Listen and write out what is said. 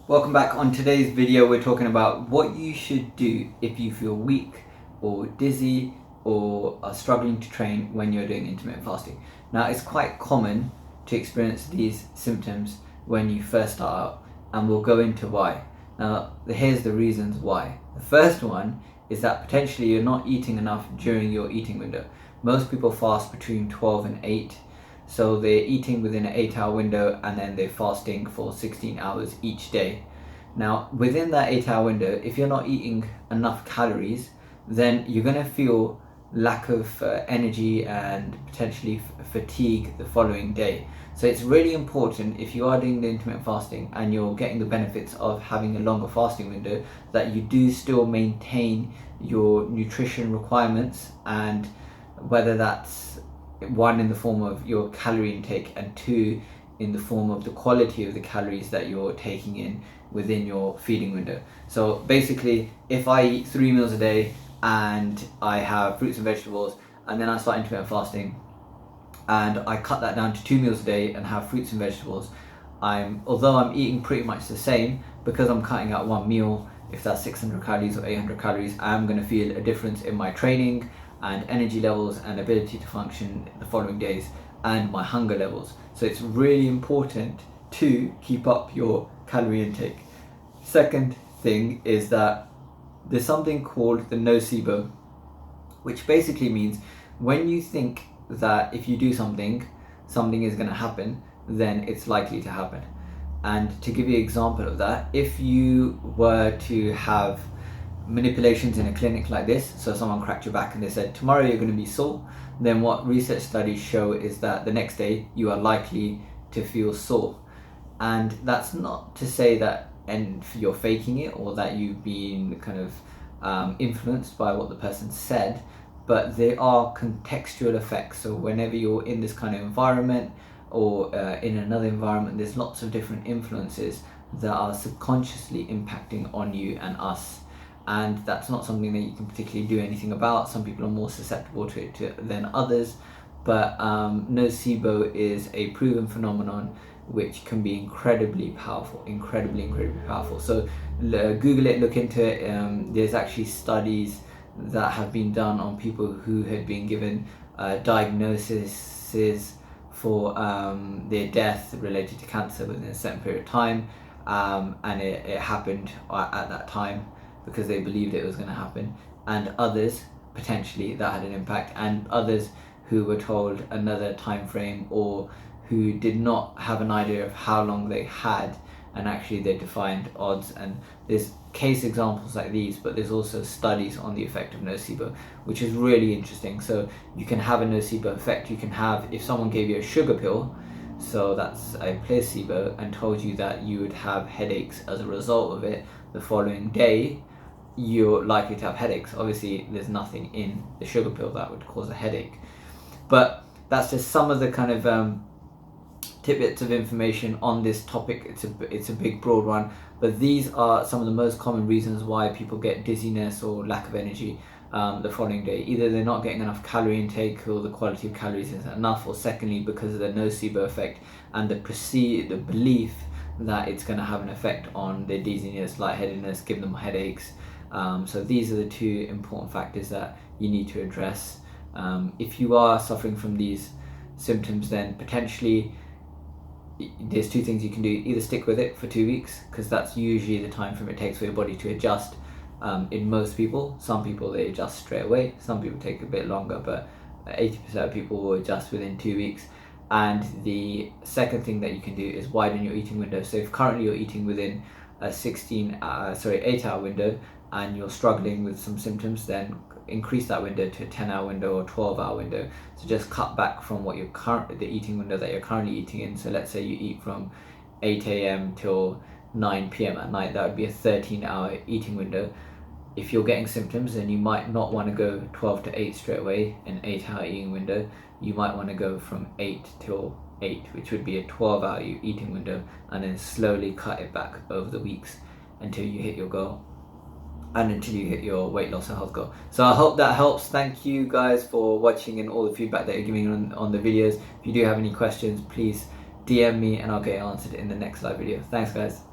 Welcome back. On today's video we're talking about what you should do if you feel weak or dizzy or are struggling to train when you're doing intermittent fasting. Now it's quite common to experience these symptoms when you first start out, and we'll go into why. Now here's the reasons why. The first one is that potentially you're not eating enough during your eating window. Most people fast between 12 and 8. So they're eating within an 8-hour window and then they're fasting for 16 hours each day. Now, within that 8-hour window, if you're not eating enough calories, then you're going to feel lack of energy and potentially fatigue the following day. So it's really important, if you are doing the intermittent fasting and you're getting the benefits of having a longer fasting window, that you do still maintain your nutrition requirements, and whether that's one in the form of your calorie intake and two in the form of the quality of the calories that you're taking in within your feeding window. So basically, if I eat 3 meals a day and I have fruits and vegetables, and then I start intermittent fasting and I cut that down to 2 meals a day and have fruits and vegetables, although I'm eating pretty much the same, because I'm cutting out one meal, if that's 600 calories or 800 calories, I'm going to feel a difference in my training and energy levels and ability to function the following days, and my hunger levels. So it's really important to keep up your calorie intake. Second thing is that there's something called the nocebo, which basically means when you think that if you do something is going to happen, then it's likely to happen. And to give you an example of that, if you were to have manipulations in a clinic like this, so someone cracked your back and they said tomorrow you're going to be sore, then what research studies show is that the next day you are likely to feel sore. And that's not to say that you're faking it or that you've been kind of influenced by what the person said, but there are contextual effects. So whenever you're in this kind of environment or in another environment, there's lots of different influences that are subconsciously impacting on you and us. And that's not something that you can particularly do anything about. Some people are more susceptible to it than others, but nocebo is a proven phenomenon which can be incredibly powerful, incredibly powerful. So Google it, look into it. There's actually studies that have been done on people who had been given diagnoses for their death related to cancer within a certain period of time, and it happened at that time because they believed it was going to happen, and others potentially that had an impact, and others who were told another time frame or who did not have an idea of how long they had, and actually they defined odds. And there's case examples like these, but there's also studies on the effect of nocebo, which is really interesting. So you can have a nocebo effect. You can have, if someone gave you a sugar pill, so that's a placebo, and told you that you would have headaches as a result of it the following day, you're likely to have headaches. Obviously there's nothing in the sugar pill that would cause a headache, but that's just some of the kind of tidbits of information on this topic. It's a big broad one, but these are some of the most common reasons why people get dizziness or lack of energy the following day. Either they're not getting enough calorie intake or the quality of calories isn't enough, or secondly because of the nocebo effect and the belief that it's going to have an effect on their dizziness, lightheadedness, give them headaches. So these are the two important factors that you need to address. If you are suffering from these symptoms, then potentially there's two things you can do. Either stick with it for 2 weeks, because that's usually the time frame it takes for your body to adjust. In most people, some people they adjust straight away, some people take a bit longer, but 80% of people will adjust within 2 weeks. And the second thing that you can do is widen your eating window. So if currently you're eating within a 8-hour window and you're struggling with some symptoms, then increase that window to a 10-hour window or 12-hour window. So just cut back from what the eating window that you're currently eating in. So let's say you eat from 8 a.m. till 9 p.m. at night, that would be a 13-hour eating window. If you're getting symptoms, then you might not want to go 12 to 8 straight away, an 8-hour eating window. You might want to go from 8 till 8, which would be a 12-hour eating window, and then slowly cut it back over the weeks until you hit your goal and until you hit your weight loss or health goal. So I hope that helps. Thank you guys for watching and all the feedback that you're giving on the videos. If you do have any questions, please DM me and I'll get it answered in the next live video. Thanks guys.